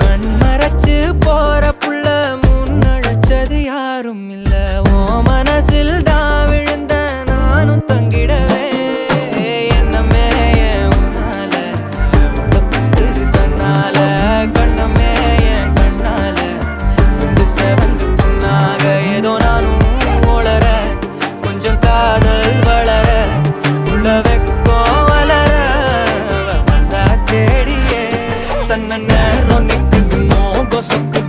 கண்மறைச்சு போற புள்ள முன்னழைச்சது யாரும் இல்ல. ஓ மனசில் தான் விழுந்த நானும் தங்கிடவே என்னமே உன்னால உள்ள புந்துரு தன்னால கண்ணமே என் கண்ணால வந்து செவந்து புண்ணாக ஏதோ நானும் ஓளற கொஞ்சம் காதல் வளர உள்ள வெக்கோ வளர வந்தா தேடியே தன்ன நேரம் நிக்குது மோகம் சொக்குது